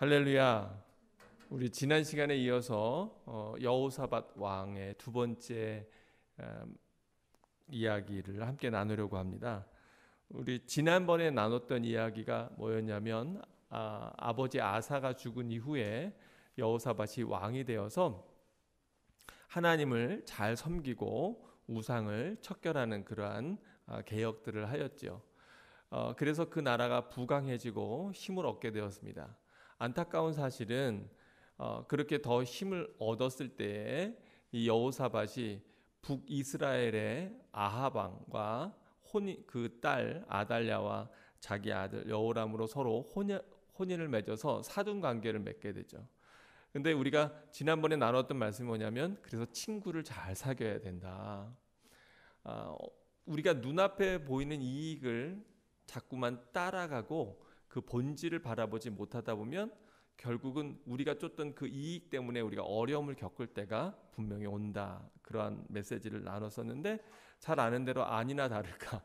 할렐루야. 우리 지난 시간에 이어서 여호사밧 왕의 두 번째 이야기를 함께 나누려고 합니다. 우리 지난번에 나눴던 이야기가 뭐였냐면 아버지 아사가 죽은 이후에 여호사밧이 왕이 되어서 하나님을 잘 섬기고 우상을 척결하는 그러한 개혁들을 하였죠. 그래서 그 나라가 부강해지고 힘을 얻게 되었습니다. 안타까운 사실은 그렇게 더 힘을 얻었을 때에 이 여호사밧이 북이스라엘의 아합 왕과 그 딸 아달랴와 자기 아들 여호람으로 서로 혼인을 맺어서 사돈 관계를 맺게 되죠. 근데 우리가 지난번에 나눴던 말씀이 뭐냐면 그래서 친구를 잘 사귀어야 된다. 우리가 눈앞에 보이는 이익을 자꾸만 따라가고 그 본질을 바라보지 못하다 보면 결국은 우리가 쫓던 그 이익 때문에 우리가 어려움을 겪을 때가 분명히 온다. 그러한 메시지를 나눴었는데 잘 아는 대로 아니나 다를까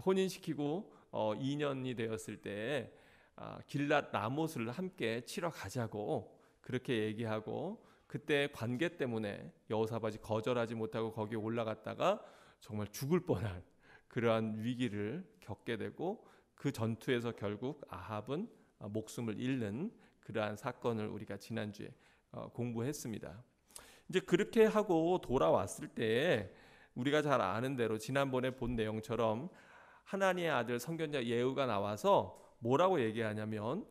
혼인시키고 2년이 되었을 때 길랏 라못을 함께 치러 가자고 그렇게 얘기하고 그때 관계 때문에 여호사밧이 거절하지 못하고 거기에 올라갔다가 정말 죽을 뻔한 그러한 위기를 겪게 되고 그 전투에서 결국 아합은 목숨을 잃는 그러한 사건을 우리가 지난주에 공부했습니다. 이제 그렇게 하고 돌아왔을 때 우리가 잘 아는 대로 지난번에 본 내용처럼 하나님의 아들 선견자 예후가 나와서 뭐라고 얘기하냐면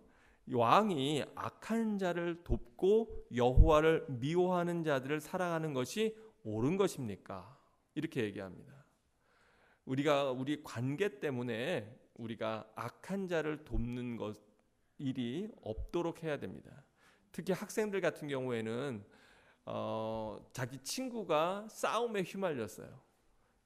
왕이 악한 자를 돕고 여호와를 미워하는 자들을 사랑하는 것이 옳은 것입니까? 이렇게 얘기합니다. 우리가 우리 관계 때문에 우리가 악한 자를 돕는 일이 없도록 해야 됩니다. 특히 학생들 같은 경우에는 자기 친구가 싸움에 휘말렸어요.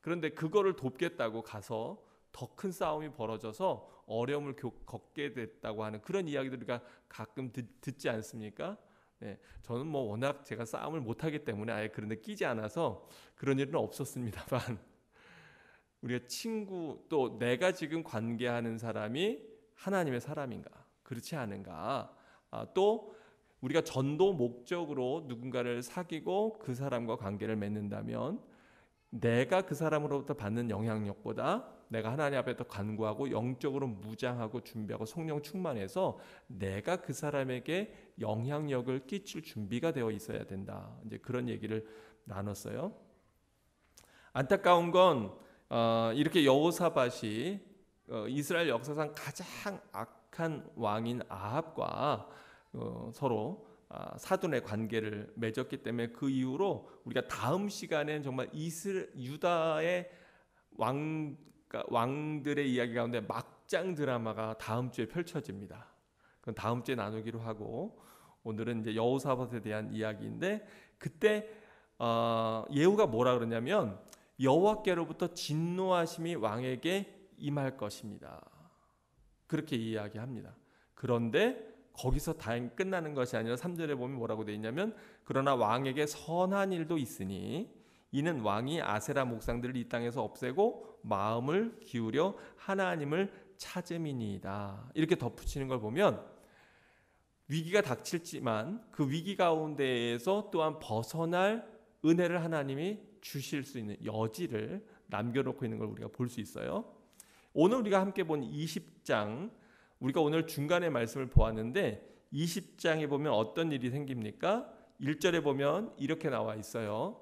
그런데 그거를 돕겠다고 가서 더 큰 싸움이 벌어져서 어려움을 겪게 됐다고 하는 그런 이야기들을 우리가 가끔 듣지 않습니까? 네, 저는 뭐 워낙 제가 싸움을 못하기 때문에 아예 그런 데 끼지 않아서 그런 일은 없었습니다만 우리가 친구 또 내가 지금 관계하는 사람이 하나님의 사람인가 그렇지 않은가 또 우리가 전도 목적으로 누군가를 사귀고 그 사람과 관계를 맺는다면 내가 그 사람으로부터 받는 영향력보다 내가 하나님 앞에 더 간구하고 영적으로 무장하고 준비하고 성령 충만해서 내가 그 사람에게 영향력을 끼칠 준비가 되어 있어야 된다. 이제 그런 얘기를 나눴어요. 안타까운 건 이렇게 여호사밧이 이스라엘 역사상 가장 악한 왕인 아합과 서로 사돈의 관계를 맺었기 때문에 그 이후로 우리가 다음 시간에는 정말 유다의 왕들의 이야기 가운데 막장 드라마가 다음 주에 펼쳐집니다. 그건 다음 주에 나누기로 하고 오늘은 이제 여호사밧에 대한 이야기인데 그때 예후가 뭐라 그러냐면 여호와께로부터 진노하심이 왕에게 임할 것입니다. 그렇게 이야기합니다. 그런데 거기서 다행 끝나는 것이 아니라 3절에 보면 뭐라고 되어 있냐면 그러나 왕에게 선한 일도 있으니 이는 왕이 아세라 목상들을 이 땅에서 없애고 마음을 기울여 하나님을 찾음이니이다. 이렇게 덧붙이는 걸 보면 위기가 닥칠지만 그 위기 가운데에서 또한 벗어날 은혜를 하나님이 주실 수 있는 여지를 남겨놓고 있는 걸 우리가 볼 수 있어요. 오늘 우리가 함께 본 20장 우리가 오늘 중간에 말씀을 보았는데 20장에 보면 어떤 일이 생깁니까? 1절에 보면 이렇게 나와 있어요.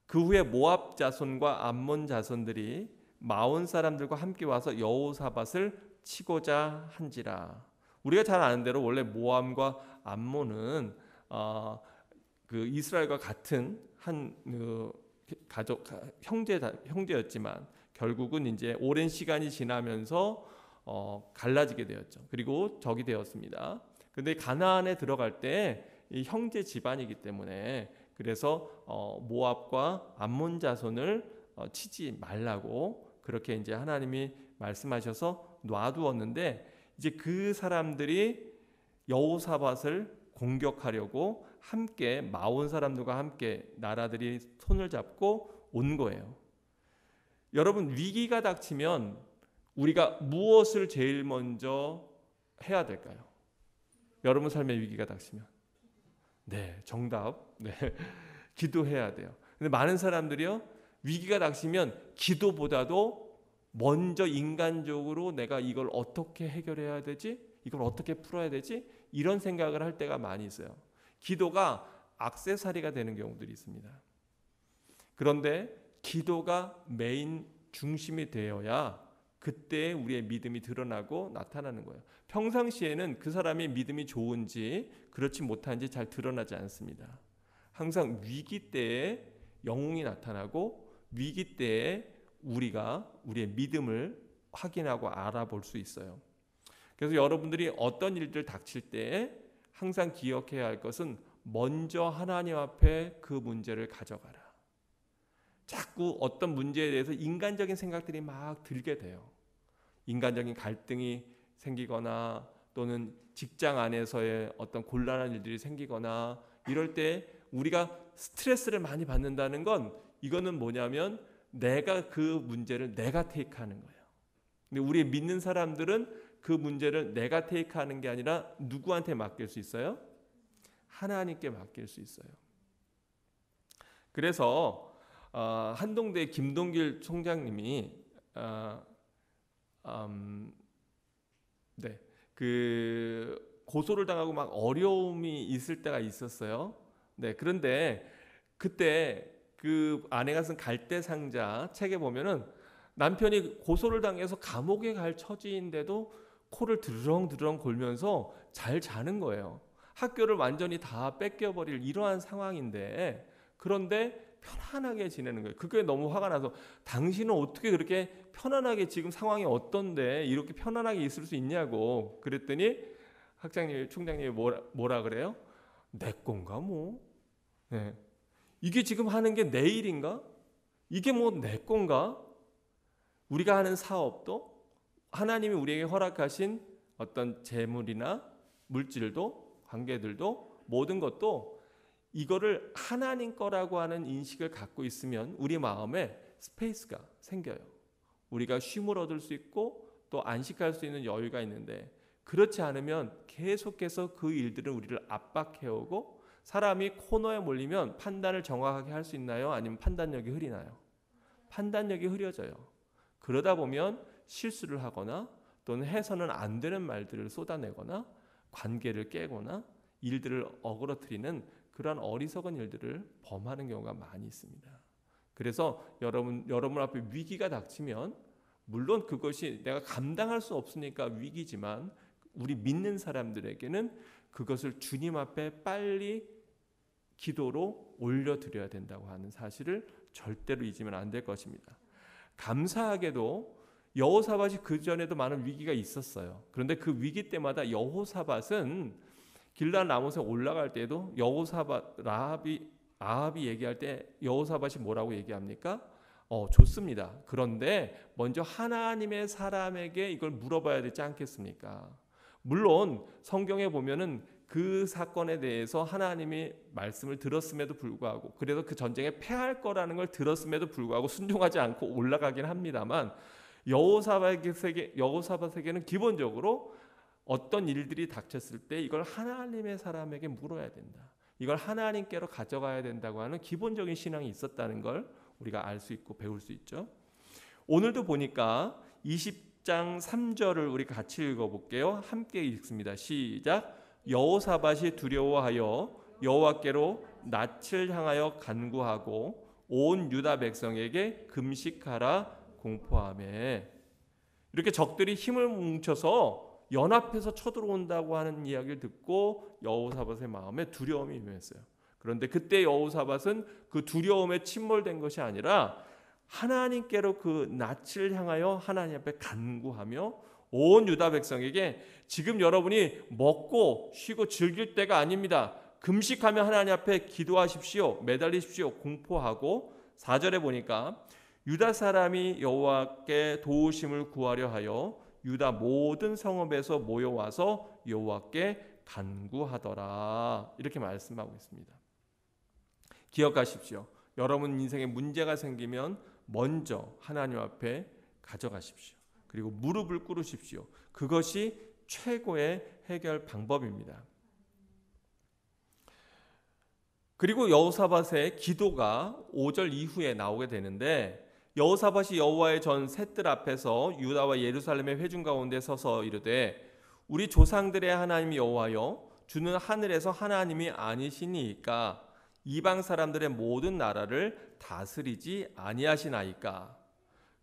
그 후에 모압 자손과 암몬 자손들이 마온 사람들과 함께 와서 여호사밧을 치고자 한지라. 우리가 잘 아는 대로 원래 모압과 암몬은 그 이스라엘과 같은 한 가족 형제였지만 결국은 이제 오랜 시간이 지나면서 갈라지게 되었죠. 그리고 적이 되었습니다. 그런데 가나안에 들어갈 때 이 형제 집안이기 때문에 그래서 모압과 암몬 자손을 치지 말라고 그렇게 이제 하나님이 말씀하셔서 놔두었는데 이제 그 사람들이 여호사밧을 공격하려고 함께 마온 사람들과 함께 나라들이 손을 잡고 온 거예요. 여러분 위기가 닥치면 우리가 무엇을 제일 먼저 해야 될까요? 여러분 삶에 위기가 닥치면 네, 정답. 네. 기도해야 돼요. 근데 많은 사람들이요, 위기가 닥치면 기도보다도 먼저 인간적으로 내가 이걸 어떻게 해결해야 되지? 이걸 어떻게 풀어야 되지? 이런 생각을 할 때가 많이 있어요. 기도가 액세서리가 되는 경우들이 있습니다. 그런데 기도가 메인 중심이 되어야 그때 우리의 믿음이 드러나고 나타나는 거예요. 평상시에는 그 사람의 믿음이 좋은지 그렇지 못한지 잘 드러나지 않습니다. 항상 위기 때에 영웅이 나타나고 위기 때에 우리가 우리의 믿음을 확인하고 알아볼 수 있어요. 그래서 여러분들이 어떤 일들 닥칠 때 항상 기억해야 할 것은 먼저 하나님 앞에 그 문제를 가져가라. 자꾸 어떤 문제에 대해서 인간적인 생각들이 막 들게 돼요. 인간적인 갈등이 생기거나 또는 직장 안에서의 어떤 곤란한 일들이 생기거나 이럴 때 우리가 스트레스를 많이 받는다는 건 이거는 뭐냐면 내가 그 문제를 내가 테이크하는 거예요. 근데 우리 믿는 사람들은 그 문제를 내가 테이크하는 게 아니라 누구한테 맡길 수 있어요? 하나님께 맡길 수 있어요. 그래서 한동대 김동길 총장님이 그 고소를 당하고 막 어려움이 있을 때가 있었어요. 네, 그런데 그때 그 아내가 쓴 갈대상자 책에 보면은 남편이 고소를 당해서 감옥에 갈 처지인데도 코를 드르렁드르렁 골면서 잘 자는 거예요. 학교를 완전히 다 뺏겨버릴 이러한 상황인데 그런데 편안하게 지내는 거예요. 그게 너무 화가 나서 당신은 어떻게 그렇게 편안하게 지금 상황이 어떤데 이렇게 편안하게 있을 수 있냐고 그랬더니 총장님이 뭐라 그래요? 내 건가 뭐? 네. 이게 지금 하는 게 내 일인가? 이게 뭐 내 건가? 우리가 하는 사업도 하나님이 우리에게 허락하신 어떤 재물이나 물질도 관계들도 모든 것도 이거를 하나님 거라고 하는 인식을 갖고 있으면 우리 마음에 스페이스가 생겨요. 우리가 쉼을 얻을 수 있고 또 안식할 수 있는 여유가 있는데 그렇지 않으면 계속해서 그 일들은 우리를 압박해오고 사람이 코너에 몰리면 판단을 정확하게 할 수 있나요? 아니면 판단력이 흐리나요? 판단력이 흐려져요. 그러다 보면 실수를 하거나 또는 해서는 안 되는 말들을 쏟아내거나 관계를 깨거나 일들을 어그러뜨리는 그러한 어리석은 일들을 범하는 경우가 많이 있습니다. 그래서 여러분 앞에 위기가 닥치면 물론 그것이 내가 감당할 수 없으니까 위기지만 우리 믿는 사람들에게는 그것을 주님 앞에 빨리 기도로 올려드려야 된다고 하는 사실을 절대로 잊으면 안 될 것입니다. 감사하게도 여호사밧이 그 전에도 많은 위기가 있었어요. 그런데 그 위기 때마다 여호사밧은 길르앗 라못에 올라갈 때도 아합이 얘기할 때 여호사밧이 뭐라고 얘기합니까? 좋습니다. 그런데 먼저 하나님의 사람에게 이걸 물어봐야 되지 않겠습니까? 물론 성경에 보면은 그 사건에 대해서 하나님이 말씀을 들었음에도 불구하고 그래서 그 전쟁에 패할 거라는 걸 들었음에도 불구하고 순종하지 않고 올라가긴 합니다만 여호사밧에게는 기본적으로 어떤 일들이 닥쳤을 때 이걸 하나님의 사람에게 물어야 된다. 이걸 하나님께로 가져가야 된다고 하는 기본적인 신앙이 있었다는 걸 우리가 알 수 있고 배울 수 있죠. 오늘도 보니까 20장 3절을 우리 같이 읽어볼게요. 함께 읽습니다. 시작. 여호사밧이 두려워하여 여호와께로 낯을 향하여 간구하고 온 유다 백성에게 금식하라 공포하며 이렇게 적들이 힘을 뭉쳐서 연합해서 쳐들어온다고 하는 이야기를 듣고 여호사밧의 마음에 두려움이 임했어요. 그런데 그때 여호사밧은 그 두려움에 침몰된 것이 아니라 하나님께로 그 낯을 향하여 하나님 앞에 간구하며 온 유다 백성에게 지금 여러분이 먹고 쉬고 즐길 때가 아닙니다. 금식하며 하나님 앞에 기도하십시오. 매달리십시오. 공포하고 4절에 보니까 유다 사람이 여호와께 도우심을 구하려 하여 유다 모든 성읍에서 모여와서 여호와께 간구하더라. 이렇게 말씀하고 있습니다. 기억하십시오. 여러분 인생에 문제가 생기면 먼저 하나님 앞에 가져가십시오. 그리고 무릎을 꿇으십시오. 그것이 최고의 해결 방법입니다. 그리고 여호사밧의 기도가 5절 이후에 나오게 되는데, 여호사밧이 여호와의 전 셋들 앞에서 유다와 예루살렘의 회중 가운데 서서 이르되 우리 조상들의 하나님 여호와여, 주는 하늘에서 하나님이 아니시니이까 이방 사람들의 모든 나라를 다스리지 아니하시나이까.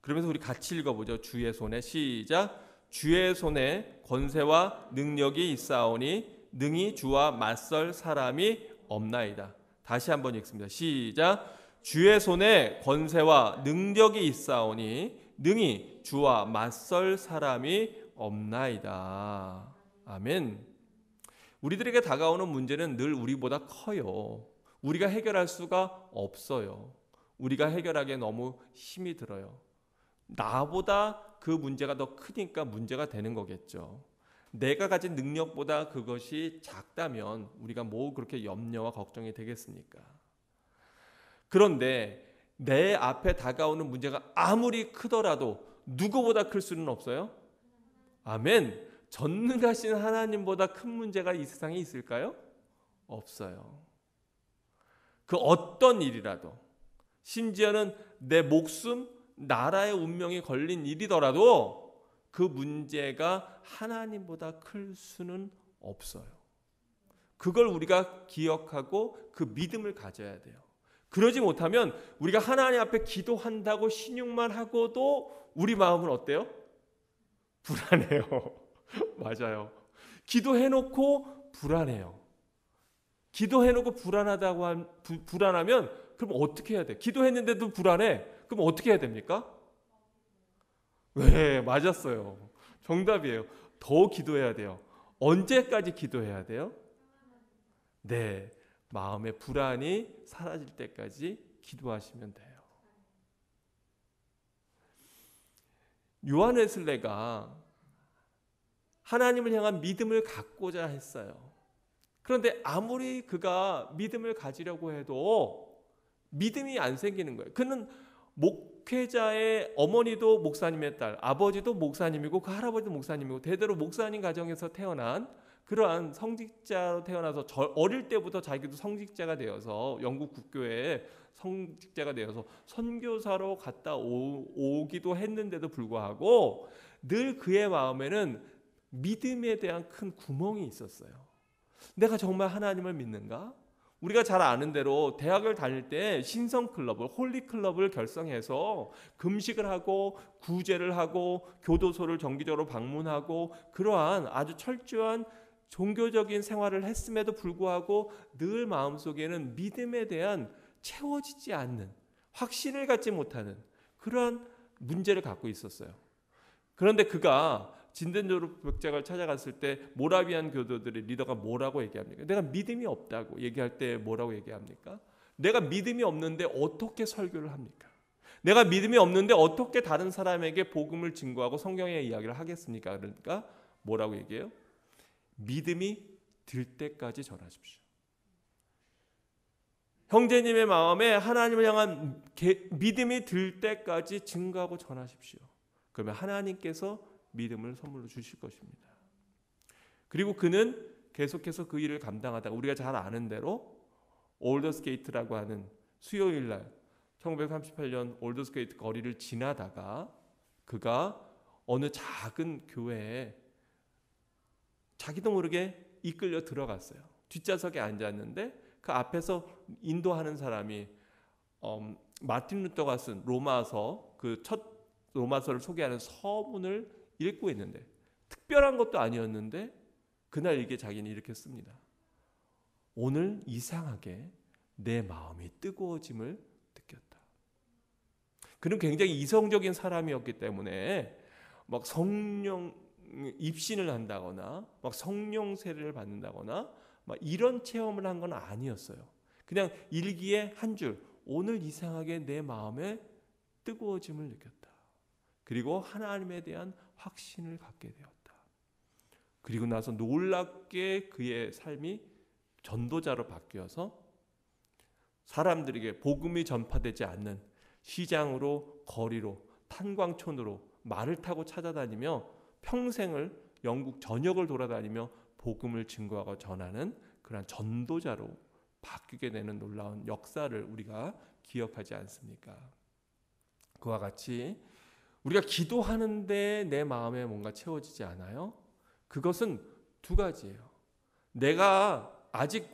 그러면서 우리 같이 읽어보죠. 주의 손에, 시작. 주의 손에 권세와 능력이 있사오니 능히 주와 맞설 사람이 없나이다. 다시 한번 읽습니다. 시작. 주의 손에 권세와 능력이 있사오니 능히 주와 맞설 사람이 없나이다. 아멘. 우리들에게 다가오는 문제는 늘 우리보다 커요. 우리가 해결할 수가 없어요. 우리가 해결하기에 너무 힘이 들어요. 나보다 그 문제가 더 크니까 문제가 되는 거겠죠. 내가 가진 능력보다 그것이 작다면 우리가 뭐 그렇게 염려와 걱정이 되겠습니까? 그런데 내 앞에 다가오는 문제가 아무리 크더라도 누구보다 클 수는 없어요? 아멘. 전능하신 하나님보다 큰 문제가 이 세상에 있을까요? 없어요. 그 어떤 일이라도, 심지어는 내 목숨, 나라의 운명이 걸린 일이더라도 그 문제가 하나님보다 클 수는 없어요. 그걸 우리가 기억하고 그 믿음을 가져야 돼요. 그러지 못하면 우리가 하나님 앞에 기도한다고 신용만 하고도 우리 마음은 어때요? 불안해요. 맞아요. 기도해놓고 불안해요. 기도해놓고 불안하면 그럼 어떻게 해야 돼? 기도했는데도 불안해. 그럼 어떻게 해야 됩니까? 네, 맞았어요. 정답이에요. 더 기도해야 돼요. 언제까지 기도해야 돼요? 네, 마음의 불안이 사라질 때까지 기도하시면 돼요. 요한 웨슬레가 하나님을 향한 믿음을 갖고자 했어요. 그런데 아무리 그가 믿음을 가지려고 해도 믿음이 안 생기는 거예요. 그는 목회자의 어머니도 목사님의 딸, 아버지도 목사님이고 그 할아버지도 목사님이고 대대로 목사님 가정에서 태어난 그러한 성직자로 태어나서 어릴 때부터 자기도 성직자가 되어서 영국 국교회에 성직자가 되어서 선교사로 갔다 오기도 했는데도 불구하고 늘 그의 마음에는 믿음에 대한 큰 구멍이 있었어요. 내가 정말 하나님을 믿는가? 우리가 잘 아는 대로 대학을 다닐 때 신성클럽을, 홀리클럽을 결성해서 금식을 하고 구제를 하고 교도소를 정기적으로 방문하고 그러한 아주 철저한 종교적인 생활을 했음에도 불구하고 늘 마음속에는 믿음에 대한 채워지지 않는, 확신을 갖지 못하는 그러한 문제를 갖고 있었어요. 그런데 그가 진된 졸업백작을 찾아갔을 때 모라비안 교도들의 리더가 뭐라고 얘기합니까? 내가 믿음이 없다고 얘기할 때 뭐라고 얘기합니까? 내가 믿음이 없는데 어떻게 설교를 합니까? 내가 믿음이 없는데 어떻게 다른 사람에게 복음을 증거하고 성경의 이야기를 하겠습니까? 그러니까 뭐라고 얘기해요? 믿음이 들 때까지 전하십시오. 형제님의 마음에 하나님을 향한 믿음이 들 때까지 증거하고 전하십시오. 그러면 하나님께서 믿음을 선물로 주실 것입니다. 그리고 그는 계속해서 그 일을 감당하다가 우리가 잘 아는 대로 올더스게이트라고 하는 수요일 날 1938년 올더스게이트 거리를 지나다가 그가 어느 작은 교회에 자기도 모르게 이끌려 들어갔어요. 뒷좌석에 앉았는데 그 앞에서 인도하는 사람이 마틴 루터가 쓴 로마서, 그 첫 로마서를 소개하는 서문을 읽고 있는데 특별한 것도 아니었는데 그날 이게 자기는 이렇게 씁니다. 오늘 이상하게 내 마음이 뜨거워짐을 느꼈다. 그는 굉장히 이성적인 사람이었기 때문에 막 성령 입신을 한다거나 막 성령 세례를 받는다거나 막 이런 체험을 한 건 아니었어요. 그냥 일기에 한 줄, 오늘 이상하게 내 마음에 뜨거워짐을 느꼈다. 그리고 하나님에 대한 확신을 갖게 되었다. 그리고 나서 놀랍게 그의 삶이 전도자로 바뀌어서 사람들에게 복음이 전파되지 않는 시장으로, 거리로, 탄광촌으로 말을 타고 찾아다니며 평생을 영국 전역을 돌아다니며 복음을 증거하고 전하는 그러한 전도자로 바뀌게 되는 놀라운 역사를 우리가 기억하지 않습니까? 그와 같이 우리가 기도하는데 내 마음에 뭔가 채워지지 않아요? 그것은 두 가지예요. 내가 아직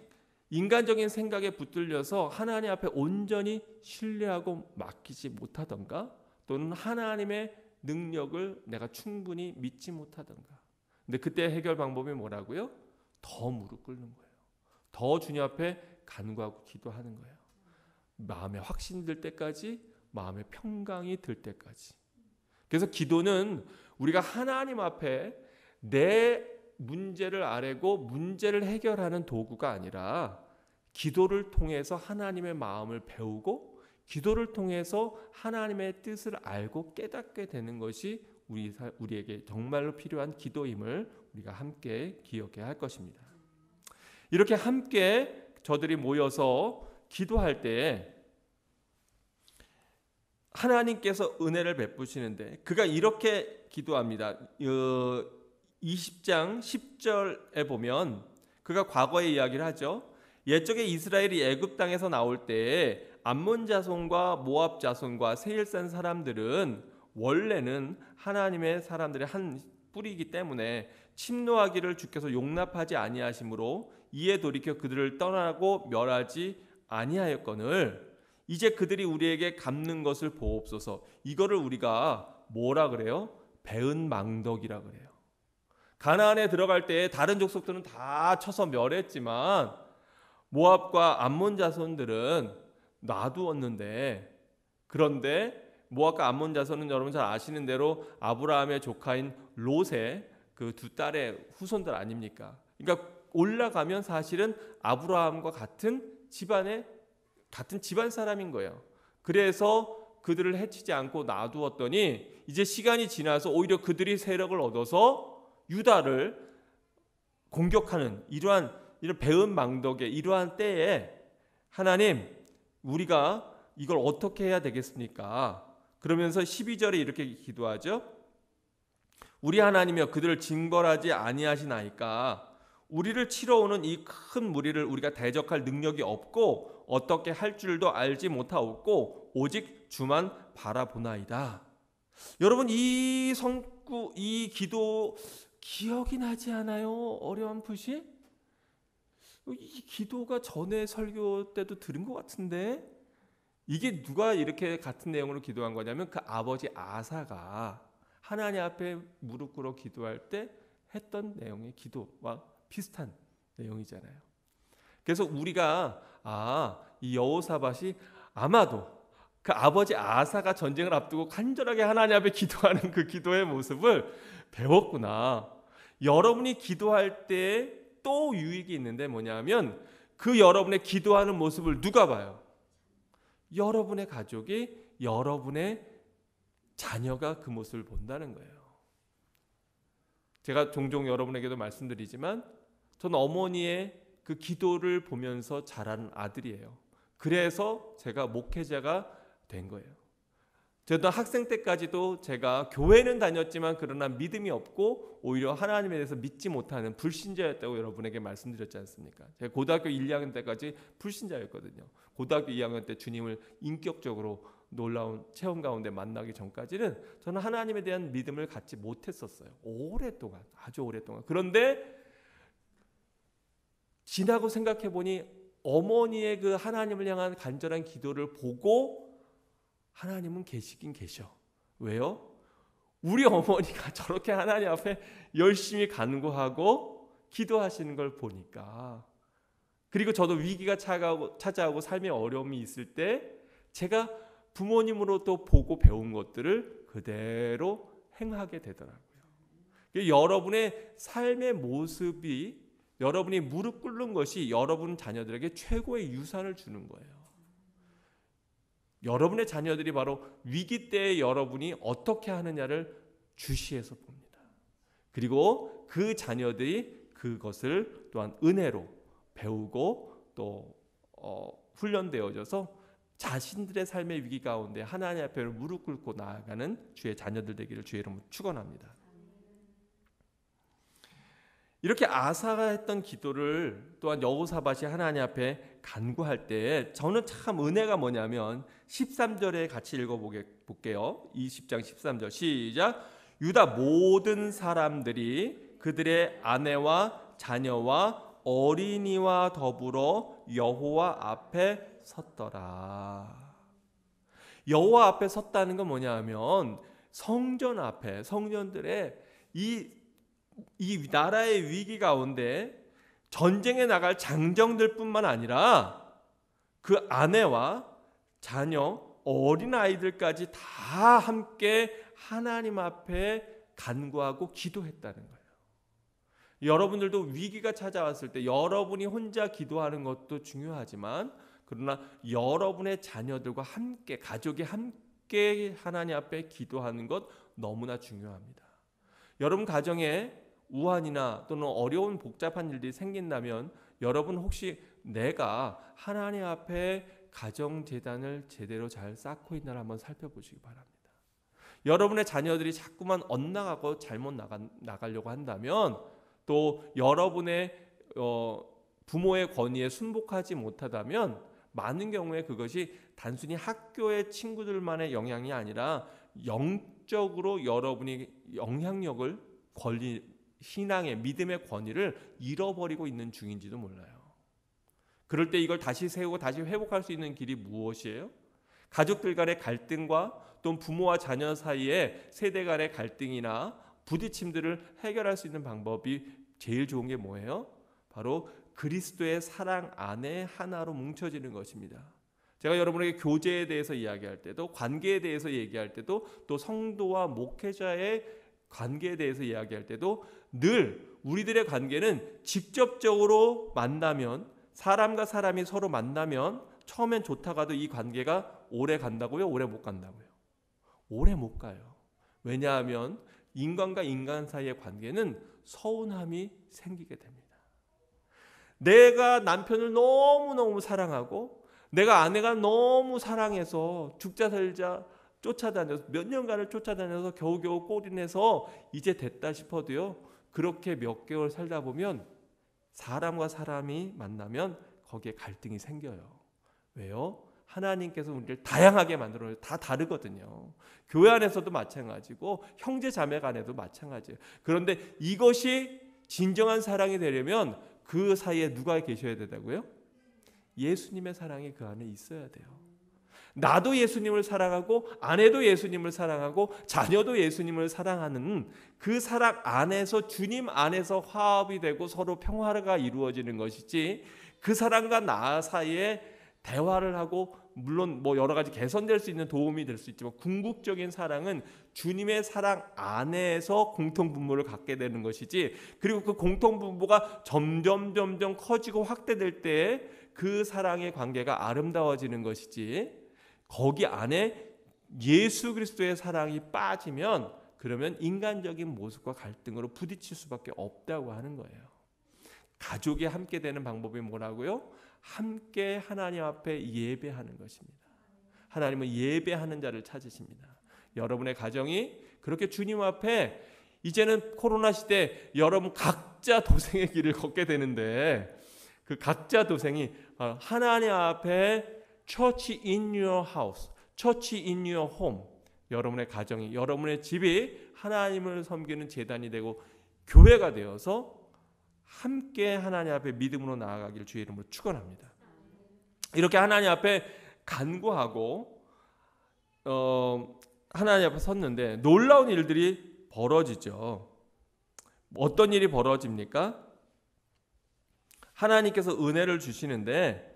인간적인 생각에 붙들려서 하나님 앞에 온전히 신뢰하고 맡기지 못하던가, 또는 하나님의 능력을 내가 충분히 믿지 못하던가. 근데 그때 해결 방법이 뭐라고요? 더 무릎 꿇는 거예요. 더 주님 앞에 간구하고 기도하는 거예요. 마음에 확신이 들 때까지, 마음에 평강이 들 때까지. 그래서 기도는 우리가 하나님 앞에 내 문제를 아뢰고 문제를 해결하는 도구가 아니라, 기도를 통해서 하나님의 마음을 배우고 기도를 통해서 하나님의 뜻을 알고 깨닫게 되는 것이 우리에게 정말로 필요한 기도임을 우리가 함께 기억해야 할 것입니다. 이렇게 함께 저들이 모여서 기도할 때 하나님께서 은혜를 베푸시는데, 그가 이렇게 기도합니다. 20장 10절에 보면 그가 과거의 이야기를 하죠. 옛적에 이스라엘이 애굽 땅에서 나올 때 암몬 자손과 모압 자손과 세일산 사람들은 원래는 하나님의 사람들의 한 뿌리이기 때문에 침노하기를 주께서 용납하지 아니하심으로 이에 돌이켜 그들을 떠나고 멸하지 아니하였거늘 이제 그들이 우리에게 갚는 것을 보옵소서. 이거를 우리가 뭐라 그래요? 배은망덕이라 그래요. 가나안에 들어갈 때 다른 족속들은 다 쳐서 멸했지만 모압과 암몬 자손들은 놔두었는데, 그런데 모압과 암몬 자손은 여러분 잘 아시는 대로 아브라함의 조카인 롯의 그 두 딸의 후손들 아닙니까? 그러니까 올라가면 사실은 아브라함과 같은 집안 사람인 거예요. 그래서 그들을 해치지 않고 놔두었더니 이제 시간이 지나서 오히려 그들이 세력을 얻어서 유다를 공격하는 이런 배은망덕의 이러한 때에 하나님, 우리가 이걸 어떻게 해야 되겠습니까? 그러면서 12절에 이렇게 기도하죠. 우리 하나님이여, 그들을 징벌하지 아니하시나이까. 우리를 치러오는 이 큰 무리를 우리가 대적할 능력이 없고 어떻게 할 줄도 알지 못하옵고 오직 주만 바라보나이다. 여러분, 이 기도 기억이 나지 않아요? 어렴풋이? 이 기도가 전에 설교 때도 들은 것 같은데, 이게 누가 이렇게 같은 내용으로 기도한 거냐면 그 아버지 아사가 하나님 앞에 무릎 꿇어 기도할 때 했던 내용의 기도와 비슷한 내용이잖아요. 그래서 우리가 이 여호사밧이 아마도 그 아버지 아사가 전쟁을 앞두고 간절하게 하나님 앞에 기도하는 그 기도의 모습을 배웠구나. 여러분이 기도할 때 또 유익이 있는데 뭐냐면, 그 여러분의 기도하는 모습을 누가 봐요? 여러분의 가족이, 여러분의 자녀가 그 모습을 본다는 거예요. 제가 종종 여러분에게도 말씀드리지만 저는 어머니의 그 기도를 보면서 자란 아들이에요. 그래서 제가 목회자가 된 거예요. 저도 학생 때까지도 제가 교회는 다녔지만 그러나 믿음이 없고 오히려 하나님에 대해서 믿지 못하는 불신자였다고 여러분에게 말씀드렸지 않습니까? 제가 고등학교 1, 2학년 때까지 불신자였거든요. 고등학교 2학년 때 주님을 인격적으로 놀라운 체험 가운데 만나기 전까지는 저는 하나님에 대한 믿음을 갖지 못했었어요. 오랫동안, 아주 오랫동안. 그런데 지나고 생각해 보니 어머니의 그 하나님을 향한 간절한 기도를 보고 하나님은 계시긴 계셔. 왜요? 우리 어머니가 저렇게 하나님 앞에 열심히 간구하고 기도하시는 걸 보니까, 그리고 저도 위기가 찾아오고 삶의 어려움이 있을 때 제가 부모님으로 또 보고 배운 것들을 그대로 행하게 되더라고요. 여러분의 삶의 모습이, 여러분이 무릎 꿇는 것이 여러분 자녀들에게 최고의 유산을 주는 거예요. 여러분의 자녀들이 바로 위기 때에 여러분이 어떻게 하느냐를 주시해서 봅니다. 그리고 그 자녀들이 그것을 또한 은혜로 배우고 또 훈련되어져서 자신들의 삶의 위기 가운데 하나님 앞에 무릎 꿇고 나아가는 주의 자녀들 되기를 주의 이름으로 축원합니다. 이렇게 아사가 했던 기도를 또한 여호사밧이 하나님 앞에 간구할 때 저는 참 은혜가 뭐냐면 13절에 같이 읽어볼게요. 20장 13절 시작. 유다 모든 사람들이 그들의 아내와 자녀와 어린이와 더불어 여호와 앞에 섰더라. 여호와 앞에 섰다는 건 뭐냐면 성전 앞에 성전들의 이 나라의 위기 가운데 전쟁에 나갈 장정들 뿐만 아니라 그 아내와 자녀, 어린아이들까지 다 함께 하나님 앞에 간구하고 기도했다는 거예요. 여러분들도 위기가 찾아왔을 때 여러분이 혼자 기도하는 것도 중요하지만 그러나 여러분의 자녀들과 함께 가족이 함께 하나님 앞에 기도하는 것 너무나 중요합니다. 여러분 가정에 우환이나 또는 어려운 복잡한 일들이 생긴다면 여러분 혹시 내가 하나님 앞에 가정재단을 제대로 잘 쌓고 있나를 한번 살펴보시기 바랍니다. 여러분의 자녀들이 자꾸만 엇나가고 잘못 나가려고 한다면 또 여러분의 부모의 권위에 순복하지 못하다면 많은 경우에 그것이 단순히 학교의 친구들만의 영향이 아니라 영적으로 여러분이 영향력을 신앙의 믿음의 권위를 잃어버리고 있는 중인지도 몰라요. 그럴 때 이걸 다시 세우고 다시 회복할 수 있는 길이 무엇이에요? 가족들 간의 갈등과 또 부모와 자녀 사이의 세대 간의 갈등이나 부딪힘들을 해결할 수 있는 방법이 제일 좋은 게 뭐예요? 바로 그리스도의 사랑 안에 하나로 뭉쳐지는 것입니다. 제가 여러분에게 교제에 대해서 이야기할 때도 관계에 대해서 얘기할 때도 또 성도와 목회자의 관계에 대해서 이야기할 때도 늘 우리들의 관계는 직접적으로 만나면 사람과 사람이 서로 만나면 처음엔 좋다가도 이 관계가 오래 간다고요? 오래 못 간다고요? 오래 못 가요. 왜냐하면 인간과 인간 사이의 관계는 서운함이 생기게 됩니다. 내가 남편을 너무너무 사랑하고 내가 아내가 너무 사랑해서 죽자 살자 쫓아다녀서 몇 년간을 쫓아다녀서 겨우겨우 꼬리내서 이제 됐다 싶어도요. 그렇게 몇 개월 살다 보면 사람과 사람이 만나면 거기에 갈등이 생겨요. 왜요? 하나님께서 우리를 다양하게 만들어요. 다 다르거든요. 교회 안에서도 마찬가지고 형제 자매 간에도 마찬가지예요. 그런데 이것이 진정한 사랑이 되려면 그 사이에 누가 계셔야 된다고요? 예수님의 사랑이 그 안에 있어야 돼요. 나도 예수님을 사랑하고 아내도 예수님을 사랑하고 자녀도 예수님을 사랑하는 그 사랑 안에서 주님 안에서 화합이 되고 서로 평화가 이루어지는 것이지 그 사람과 나 사이에 대화를 하고 물론 뭐 여러 가지 개선될 수 있는 도움이 될 수 있지만 궁극적인 사랑은 주님의 사랑 안에서 공통분모를 갖게 되는 것이지 그리고 그 공통분모가 점점 커지고 확대될 때 그 사랑의 관계가 아름다워지는 것이지 거기 안에 예수 그리스도의 사랑이 빠지면 그러면 인간적인 모습과 갈등으로 부딪힐 수밖에 없다고 하는 거예요. 가족이 함께 되는 방법이 뭐라고요? 함께 하나님 앞에 예배하는 것입니다. 하나님은 예배하는 자를 찾으십니다. 여러분의 가정이 그렇게 주님 앞에 이제는 코로나 시대 여러분 각자 도생의 길을 걷게 되는데 그 각자 도생이 하나님 앞에 Church in your house, Church in your home 여러분의 가정이 여러분의 집이 하나님을 섬기는 제단이 되고 교회가 되어서 함께 하나님 앞에 믿음으로 나아가기를 주의 이름으로 축원합니다. 이렇게 하나님 앞에 간구하고 하나님 앞에 섰는데 놀라운 일들이 벌어지죠. 어떤 일이 벌어집니까? 하나님께서 은혜를 주시는데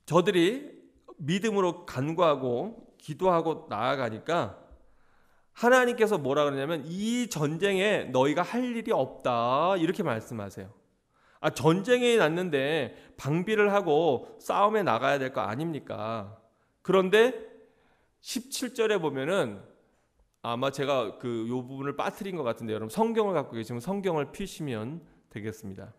저들이 믿음으로 간구하고 기도하고 나아가니까 하나님께서 뭐라 그러냐면 이 전쟁에 너희가 할 일이 없다 이렇게 말씀하세요. 전쟁이 났는데 방비를 하고 싸움에 나가야 될 거 아닙니까? 그런데 17절에 보면은 아마 제가 요 부분을 빠뜨린 것 같은데 여러분 성경을 갖고 계시면 성경을 펴시면 되겠습니다.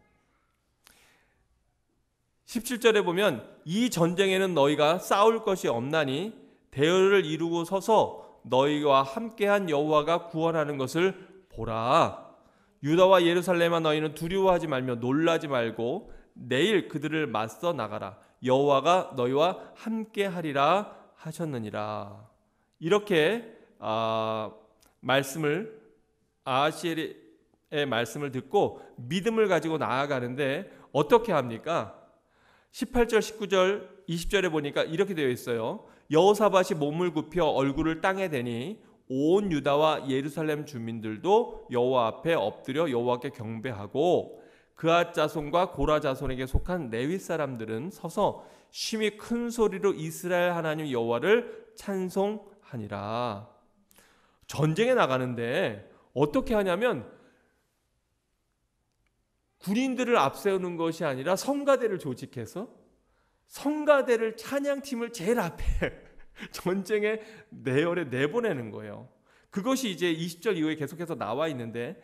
17절에 보면 이 전쟁에는 너희가 싸울 것이 없나니 대열을 이루고 서서 너희와 함께한 여호와가 구원하는 것을 보라. 유다와 예루살렘아 너희는 두려워하지 말며 놀라지 말고 내일 그들을 맞서 나가라. 여호와가 너희와 함께하리라 하셨느니라. 이렇게 말씀을 아하시엘의 말씀을 듣고 믿음을 가지고 나아가는데 어떻게 합니까? 18절, 19절, 20절에 보니까 이렇게 되어 있어요. 여호사밧이 몸을 굽혀 얼굴을 땅에 대니 온 유다와 예루살렘 주민들도 여호와 앞에 엎드려 여호와께 경배하고 그앗 자손과 고라 자손에게 속한 레위 사람들은 서서 심히 큰 소리로 이스라엘 하나님 여호와를 찬송하니라. 전쟁에 나가는데 어떻게 하냐면 군인들을 앞세우는 것이 아니라 성가대를 조직해서 성가대를 찬양팀을 제일 앞에 전쟁의 내열에 내보내는 거예요. 그것이 이제 20절 이후에 계속해서 나와 있는데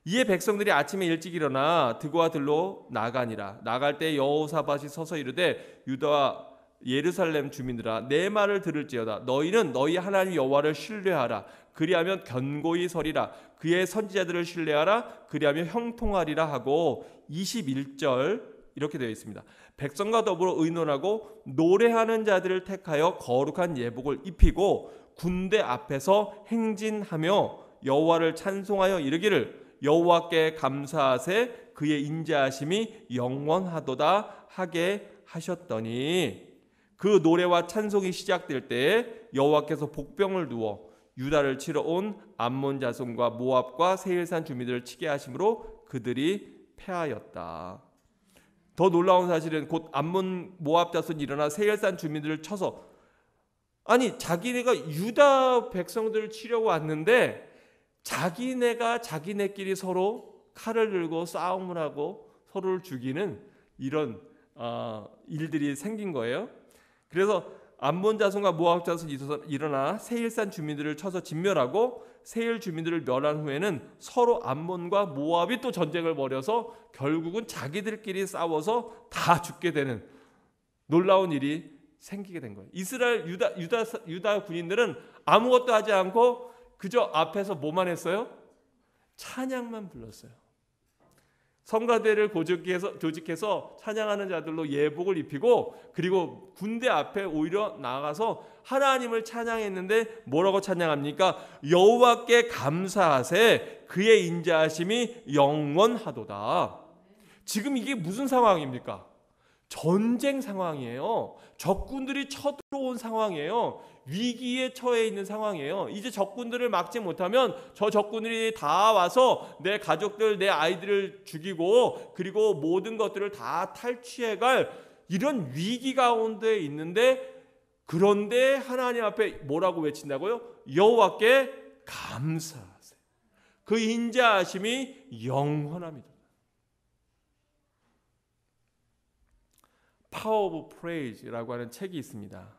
이에 백성들이 아침에 일찍 일어나 드고와 들로 나가니라. 나갈 때 여호사밧이 서서 이르되 유다와 예루살렘 주민들아 내 말을 들을지어다. 너희는 너희 하나님 여호와를 신뢰하라. 그리하면 견고히 서리라. 그의 선지자들을 신뢰하라. 그리하면 형통하리라 하고 21절 이렇게 되어 있습니다. 백성과 더불어 의논하고 노래하는 자들을 택하여 거룩한 예복을 입히고 군대 앞에서 행진하며 여호와를 찬송하여 이르기를 여호와께 감사하세 그의 인자하심이 영원하도다 하게 하셨더니 그 노래와 찬송이 시작될 때에 여호와께서 복병을 두어 유다를 치러 온 암몬 자손과 모압과 세일산 주민들을 치게 하심으로 그들이 패하였다. 더 놀라운 사실은 곧 암몬 모압 자손이 일어나 세일산 주민들을 쳐서 아니 자기네가 유다 백성들을 치려고 왔는데 자기네가 자기네끼리 서로 칼을 들고 싸움을 하고 서로를 죽이는 이런 일들이 생긴 거예요. 그래서 암몬 자손과 모압 자손이 일어나 세일산 주민들을 쳐서 진멸하고 세일 주민들을 멸한 후에는 서로 암몬과 모압이 또 전쟁을 벌여서 결국은 자기들끼리 싸워서 다 죽게 되는 놀라운 일이 생기게 된 거예요. 이스라엘 유다 군인들은 아무것도 하지 않고 그저 앞에서 뭐만 했어요? 찬양만 불렀어요. 성가대를 조직해서 찬양하는 자들로 예복을 입히고 그리고 군대 앞에 오히려 나가서 하나님을 찬양했는데 뭐라고 찬양합니까? 여호와께 감사하세 그의 인자하심이 영원하도다. 지금 이게 무슨 상황입니까? 전쟁 상황이에요. 적군들이 쳐들어온 상황이에요. 위기에 처해 있는 상황이에요. 이제 적군들을 막지 못하면 저 적군들이 다 와서 내 가족들, 내 아이들을 죽이고 그리고 모든 것들을 다 탈취해갈 이런 위기 가운데 있는데 그런데 하나님 앞에 뭐라고 외친다고요? 여호와께 감사하세요. 그 인자하심이 영원합니다. 파워 오브 프레이즈라고 하는 책이 있습니다.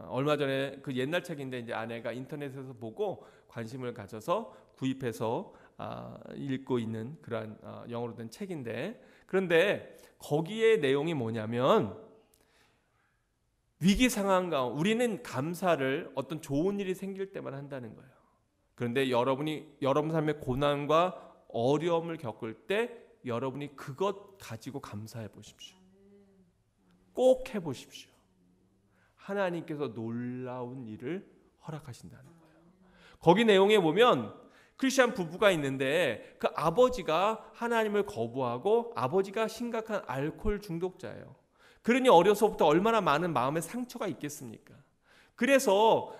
얼마 전에 그 옛날 책인데 이제 아내가 인터넷에서 보고 관심을 가져서 구입해서 읽고 있는 그러한 영어로 된 책인데 그런데 거기에 내용이 뭐냐면 위기 상황 가운데 우리는 감사를 어떤 좋은 일이 생길 때만 한다는 거예요. 그런데 여러분 삶의 고난과 어려움을 겪을 때 여러분이 그것 가지고 감사해 보십시오. 꼭 해보십시오. 하나님께서 놀라운 일을 허락하신다는 거예요. 거기 내용에 보면 크리스찬 부부가 있는데 그 아버지가 하나님을 거부하고 아버지가 심각한 알코올 중독자예요. 그러니 어려서부터 얼마나 많은 마음의 상처가 있겠습니까? 그래서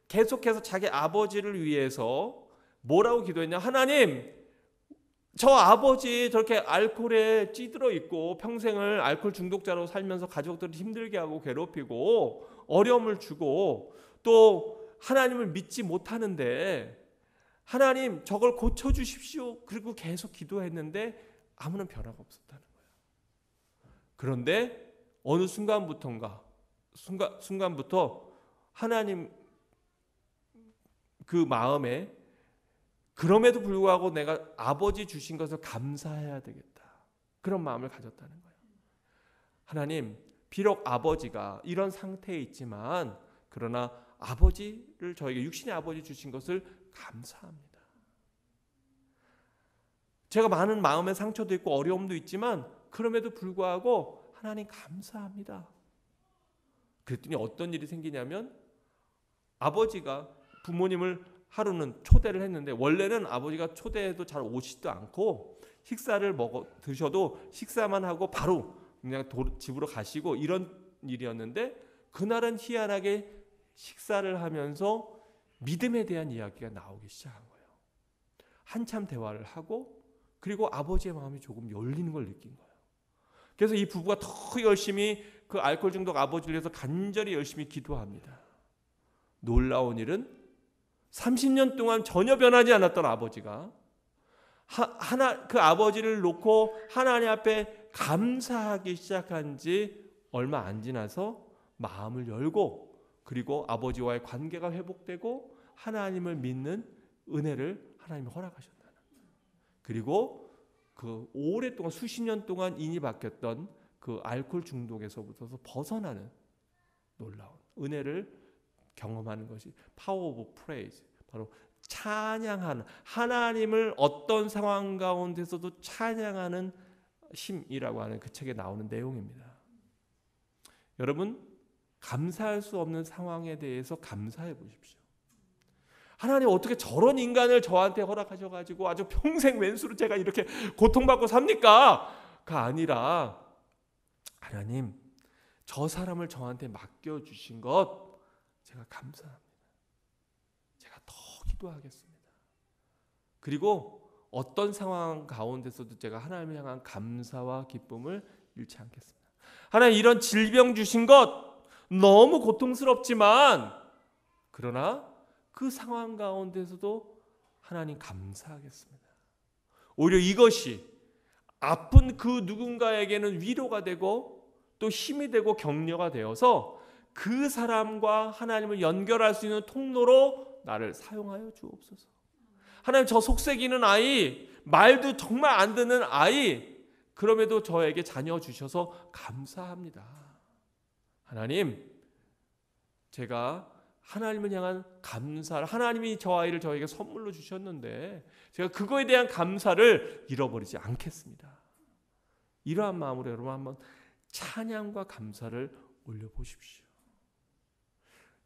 계속해서 자기 아버지를 위해서 뭐라고 기도했냐? 하나님, 저 아버지 저렇게 알코올에 찌들어 있고 평생을 알코올 중독자로 살면서 가족들을 힘들게 하고 괴롭히고 어려움을 주고 또 하나님을 믿지 못하는데 하나님 저걸 고쳐주십시오. 그리고 계속 기도했는데 아무런 변화가 없었다는 거예요. 그런데 어느 순간부터 하나님 그 마음에 그럼에도 불구하고 내가 아버지 주신 것을 감사해야 되겠다. 그런 마음을 가졌다는 거예요. 하나님, 비록 아버지가 이런 상태에 있지만 그러나 아버지를 저에게 육신의 아버지 주신 것을 감사합니다. 제가 많은 마음의 상처도 있고 어려움도 있지만 그럼에도 불구하고 하나님 감사합니다. 그랬더니 어떤 일이 생기냐면 아버지가 부모님을 하루는 초대를 했는데 원래는 아버지가 초대해도 잘 오시지도 않고 식사를 드셔도 식사만 하고 바로 그냥 집으로 가시고 이런 일이었는데 그날은 희한하게 식사를 하면서 믿음에 대한 이야기가 나오기 시작한 거예요. 한참 대화를 하고 그리고 아버지의 마음이 조금 열리는 걸 느낀 거예요. 그래서 이 부부가 더 열심히 그 알코올 중독 아버지를 위해서 간절히 열심히 기도합니다. 놀라운 일은 30년 동안 전혀 변하지 않았던 아버지가 그 아버지를 놓고 하나님 앞에 감사하기 시작한 지 얼마 안 지나서 마음을 열고 그리고 아버지와의 관계가 회복되고 하나님을 믿는 은혜를 하나님이 허락하셨다는 거예요. 그리고 그 오랫동안 수십 년 동안 인이 바뀌었던 그 알코올 중독에서부터 벗어나는 놀라운 은혜를 경험하는 것이 파워 오브 프레이즈, 바로 찬양하는, 하나님을 어떤 상황 가운데서도 찬양하는 힘이라고 하는 그 책에 나오는 내용입니다. 여러분, 감사할 수 없는 상황에 대해서 감사해 보십시오. 하나님 어떻게 저런 인간을 저한테 허락하셔가지고 아주 평생 왼수로 제가 이렇게 고통받고 삽니까? 가 아니라 하나님 저 사람을 저한테 맡겨주신 것 제가 감사합니다. 제가 더 기도하겠습니다. 그리고 어떤 상황 가운데서도 제가 하나님을 향한 감사와 기쁨을 잃지 않겠습니다. 하나님 이런 질병 주신 것 너무 고통스럽지만 그러나 그 상황 가운데서도 하나님 감사하겠습니다. 오히려 이것이 아픈 그 누군가에게는 위로가 되고 또 힘이 되고 격려가 되어서 그 사람과 하나님을 연결할 수 있는 통로로 나를 사용하여 주옵소서. 하나님 저 속색이는 아이, 말도 정말 안 듣는 아이, 그럼에도 저에게 자녀 주셔서 감사합니다. 하나님, 제가 하나님을 향한 감사를, 하나님이 저 아이를 저에게 선물로 주셨는데 제가 그거에 대한 감사를 잃어버리지 않겠습니다. 이러한 마음으로 여러분 한번 찬양과 감사를 올려보십시오.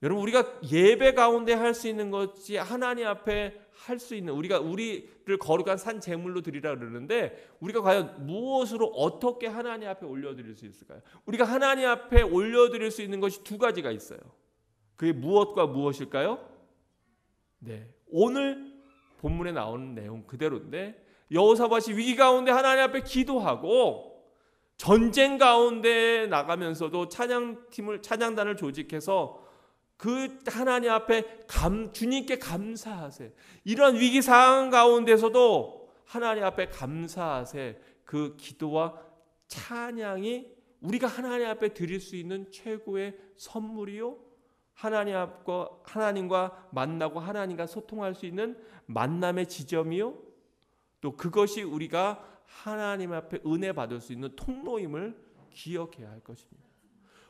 여러분, 우리가 예배 가운데 할 수 있는 것이 하나님 앞에 할 수 있는, 우리를 거룩한 산 제물로 드리라 그러는데 우리가 과연 무엇으로 어떻게 하나님 앞에 올려드릴 수 있을까요? 우리가 하나님 앞에 올려드릴 수 있는 것이 두 가지가 있어요. 그게 무엇과 무엇일까요? 네, 오늘 본문에 나오는 내용 그대로인데 여호사밧이 위기 가운데 하나님 앞에 기도하고 전쟁 가운데 나가면서도 찬양단을 조직해서 그 하나님 앞에 주님께 감사하세. 이런 위기 상황 가운데서도 하나님 앞에 감사하세. 그 기도와 찬양이 우리가 하나님 앞에 드릴 수 있는 최고의 선물이요, 하나님과 만나고 하나님과 소통할 수 있는 만남의 지점이요, 또 그것이 우리가 하나님 앞에 은혜 받을 수 있는 통로임을 기억해야 할 것입니다.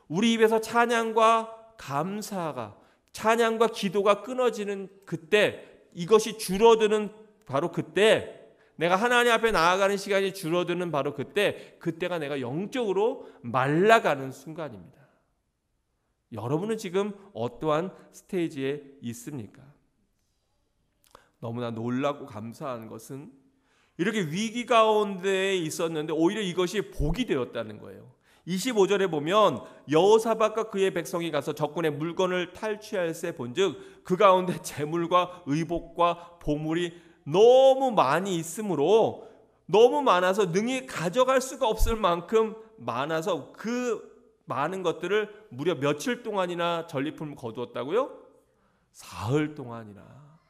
우리 입에서 찬양과 감사가, 찬양과 기도가 끊어지는 그때, 이것이 줄어드는 바로 그때, 내가 하나님 앞에 나아가는 시간이 줄어드는 바로 그때가 내가 영적으로 말라가는 순간입니다. 여러분은 지금 어떠한 스테이지에 있습니까? 너무나 놀랍고 감사한 것은 이렇게 위기 가운데 있었는데 오히려 이것이 복이 되었다는 거예요. 25절에 보면 여호사밧과 그의 백성이 가서 적군의 물건을 탈취할세 본즉 그 가운데 재물과 의복과 보물이 너무 많이 있으므로, 너무 많아서 능히 가져갈 수가 없을 만큼 많아서 그 많은 것들을 무려 며칠 동안이나 전리품을 거두었다고요? 사흘 동안이나.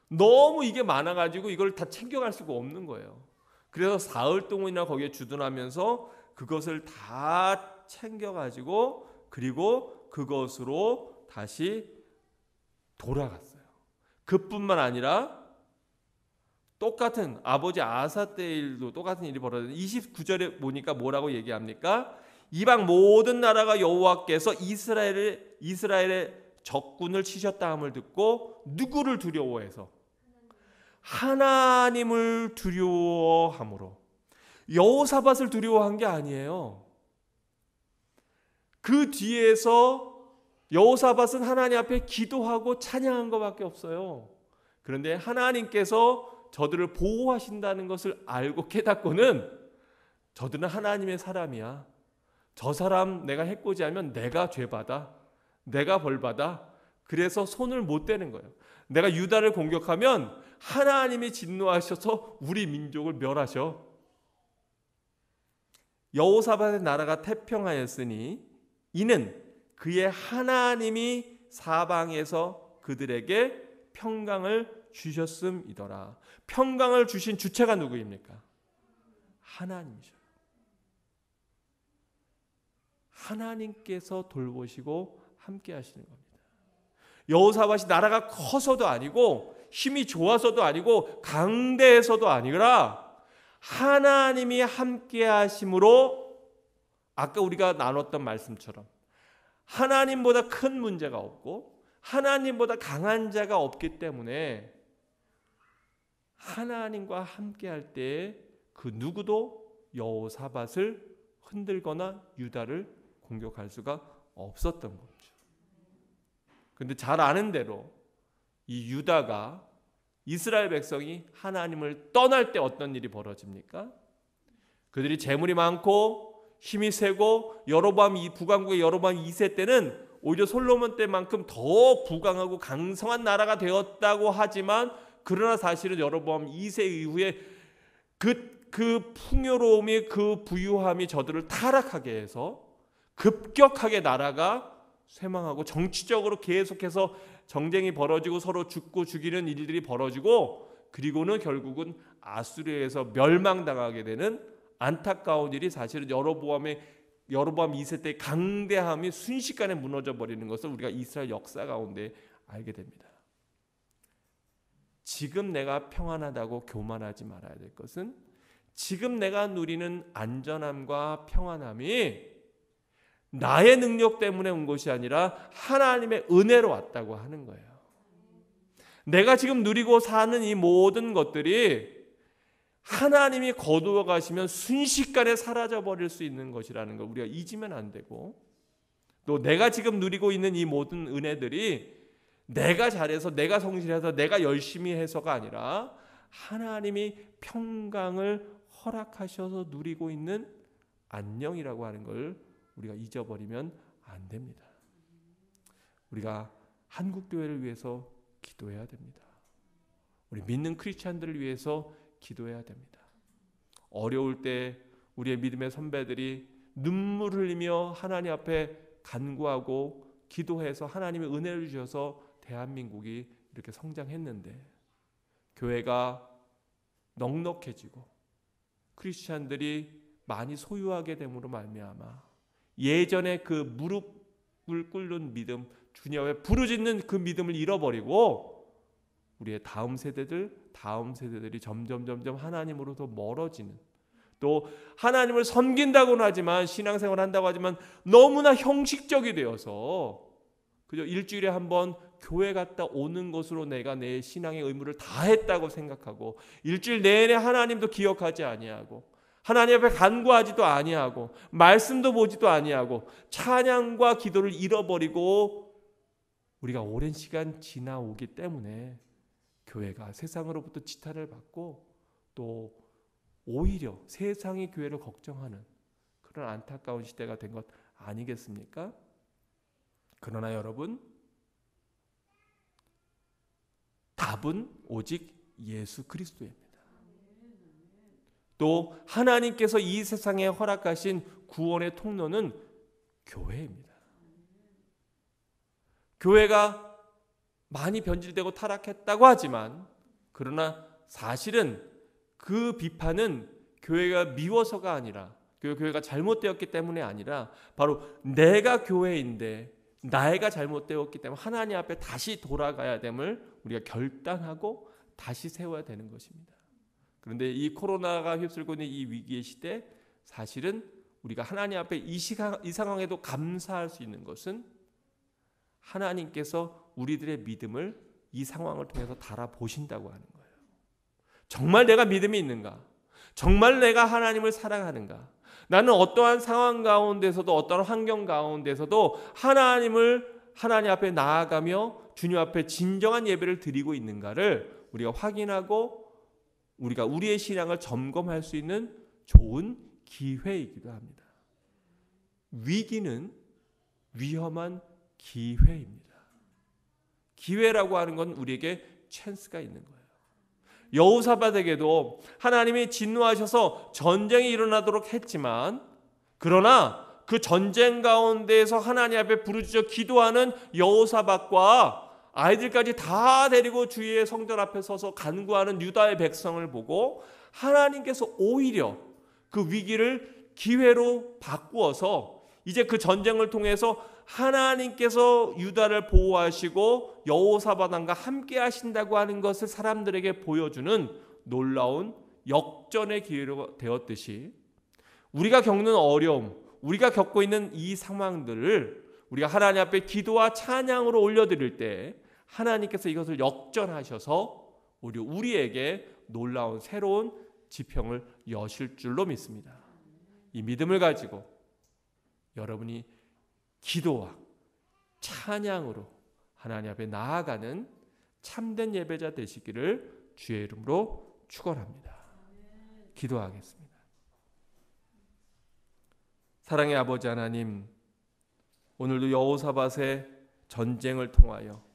너무 이게 많아가지고 이걸 다 챙겨갈 수가 없는 거예요. 그래서 사흘 동안이나 거기에 주둔하면서 그것을 다 챙겨가지고 그리고 그것으로 다시 돌아갔어요. 그뿐만 아니라 똑같은 아버지 아사 때 일도 똑같은 일이 벌어졌는데 29절에 보니까 뭐라고 얘기합니까? 이방 모든 나라가 여호와께서 이스라엘의 적군을 치셨다 함을 듣고 누구를 두려워해서? 하나님을 두려워함으로. 여호사밧을 두려워한 게 아니에요. 그 뒤에서 여호사밧은 하나님 앞에 기도하고 찬양한 것밖에 없어요. 그런데 하나님께서 저들을 보호하신다는 것을 알고 깨닫고는 저들은 하나님의 사람이야. 저 사람 내가 해코지하면 내가 죄받아. 내가 벌받아. 그래서 손을 못 대는 거예요. 내가 유다를 공격하면 하나님이 진노하셔서 우리 민족을 멸하셔. 여호사밧의 나라가 태평하였으니 이는 그의 하나님이 사방에서 그들에게 평강을 주셨음이더라. 평강을 주신 주체가 누구입니까? 하나님이죠. 하나님께서 돌보시고 함께 하시는 겁니다. 여호사밧이 나라가 커서도 아니고 힘이 좋아서도 아니고 강대해서도 아니라 하나님이 함께 하심으로, 아까 우리가 나눴던 말씀처럼 하나님보다 큰 문제가 없고 하나님보다 강한 자가 없기 때문에 하나님과 함께 할 때 그 누구도 여호사밧을 흔들거나 유다를 공격할 수가 없었던 거죠. 그런데 잘 아는 대로 이 유다가, 이스라엘 백성이 하나님을 떠날 때 어떤 일이 벌어집니까? 그들이 재물이 많고 힘이 세고 북왕국의 여로보암 2세 때는 오히려 솔로몬 때만큼 더 부강하고 강성한 나라가 되었다고 하지만, 그러나 사실은 여로보암 2세 이후에 그 풍요로움이, 그 부유함이 저들을 타락하게 해서 급격하게 나라가 쇠망하고 정치적으로 계속해서 정쟁이 벌어지고 서로 죽고 죽이는 일들이 벌어지고, 그리고는 결국은 아수르에서 멸망당하게 되는 안타까운 일이 사실은 여로보암 2세 때의 강대함이 순식간에 무너져 버리는 것을 우리가 이스라엘 역사 가운데 알게 됩니다. 지금 내가 평안하다고 교만하지 말아야 될 것은, 지금 내가 누리는 안전함과 평안함이 나의 능력 때문에 온 것이 아니라 하나님의 은혜로 왔다고 하는 거예요. 내가 지금 누리고 사는 이 모든 것들이 하나님이 거두어 가시면 순식간에 사라져 버릴 수 있는 것이라는 걸 우리가 잊으면 안 되고, 또 내가 지금 누리고 있는 이 모든 은혜들이 내가 잘해서, 내가 성실해서, 내가 열심히 해서가 아니라 하나님이 평강을 허락하셔서 누리고 있는 안녕이라고 하는 걸 우리가 잊어버리면 안 됩니다. 우리가 한국교회를 위해서 기도해야 됩니다. 우리 믿는 크리스찬들을 위해서 기도해야 됩니다. 어려울 때 우리의 믿음의 선배들이 눈물 흘리며 하나님 앞에 간구하고 기도해서 하나님의 은혜를 주셔서 대한민국이 이렇게 성장했는데, 교회가 넉넉해지고 크리스찬들이 많이 소유하게 됨으로 말미암아 예전에 그 무릎을 꿇는 믿음, 주님 앞에 부르짖는 그 믿음을 잃어버리고 우리의 다음 세대들이 점점 하나님으로부터 멀어지는, 또 하나님을 섬긴다고는 하지만, 신앙생활을 한다고 하지만 너무나 형식적이 되어서 그저 일주일에 한 번 교회 갔다 오는 것으로 내가 내 신앙의 의무를 다했다고 생각하고, 일주일 내내 하나님도 기억하지 아니하고, 하나님 앞에 간구하지도 아니하고, 말씀도 보지도 아니하고, 찬양과 기도를 잃어버리고 우리가 오랜 시간 지나오기 때문에 교회가 세상으로부터 지탄을 받고, 또 오히려 세상이 교회를 걱정하는 그런 안타까운 시대가 된 것 아니겠습니까? 그러나 여러분, 답은 오직 예수 그리스도입니다. 또 하나님께서 이 세상에 허락하신 구원의 통로는 교회입니다. 교회가 많이 변질되고 타락했다고 하지만, 그러나 사실은 그 비판은 교회가 미워서가 아니라, 교회가 잘못되었기 때문에 아니라, 바로 내가 교회인데 나이가 잘못되었기 때문에 하나님 앞에 다시 돌아가야 됨을 우리가 결단하고 다시 세워야 되는 것입니다. 그런데 이 코로나가 휩쓸고 있는 이 위기의 시대, 사실은 우리가 하나님 앞에 이 상황에도 감사할 수 있는 것은 하나님께서 우리들의 믿음을 이 상황을 통해서 달아보신다고 하는 거예요. 정말 내가 믿음이 있는가? 정말 내가 하나님을 사랑하는가? 나는 어떠한 상황 가운데서도 어떠한 환경 가운데서도 하나님 앞에 나아가며 주님 앞에 진정한 예배를 드리고 있는가를 우리가 확인하고 우리가 우리의 신앙을 점검할 수 있는 좋은 기회이기도 합니다. 위기는 위험한 기회입니다. 기회라고 하는 건 우리에게 찬스가 있는 거예요. 여호사밧에게도 하나님이 진노하셔서 전쟁이 일어나도록 했지만, 그러나 그 전쟁 가운데에서 하나님 앞에 부르짖어 기도하는 여호사밧과 아이들까지 다 데리고 주의 성전 앞에 서서 간구하는 유다의 백성을 보고 하나님께서 오히려 그 위기를 기회로 바꾸어서 이제 그 전쟁을 통해서 하나님께서 유다를 보호하시고 여호사밧 왕과 함께 하신다고 하는 것을 사람들에게 보여주는 놀라운 역전의 기회가 되었듯이, 우리가 겪는 어려움, 우리가 겪고 있는 이 상황들을 우리가 하나님 앞에 기도와 찬양으로 올려드릴 때 하나님께서 이것을 역전하셔서 우리에게 놀라운 새로운 지평을 여실 줄로 믿습니다. 이 믿음을 가지고 여러분이 기도와 찬양으로 하나님 앞에 나아가는 참된 예배자 되시기를 주의 이름으로 축원합니다. 기도하겠습니다. 사랑의 아버지 하나님, 오늘도 여호사밧의 전쟁을 통하여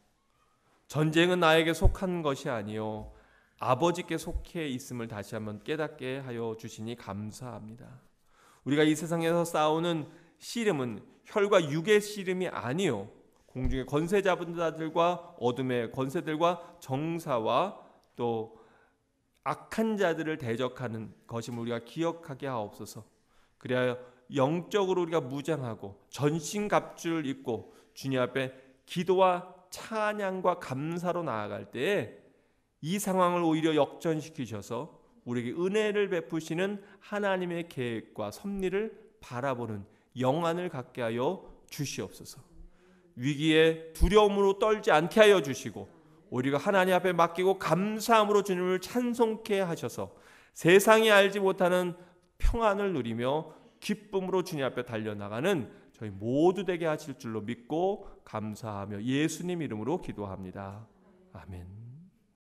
전쟁은 나에게 속한 것이 아니요 아버지께 속해 있음을 다시 한번 깨닫게 하여 주시니 감사합니다. 우리가 이 세상에서 싸우는 씨름은 혈과 육의 씨름이 아니요 공중의 권세 잡은 자들과 어둠의 권세들과 정사와 또 악한 자들을 대적하는 것임을 우리가 기억하게 하옵소서. 그래야 영적으로 우리가 무장하고 전신갑주를 입고 주님 앞에 기도와 찬양과 감사로 나아갈 때에 이 상황을 오히려 역전시키셔서 우리에게 은혜를 베푸시는 하나님의 계획과 섭리를 바라보는 영안을 갖게 하여 주시옵소서. 위기에 두려움으로 떨지 않게 하여 주시고 우리가 하나님 앞에 맡기고 감사함으로 주님을 찬송케 하셔서 세상이 알지 못하는 평안을 누리며 기쁨으로 주님 앞에 달려나가는 저희 모두 되게 하실 줄로 믿고 감사하며 예수님 이름으로 기도합니다. 아멘.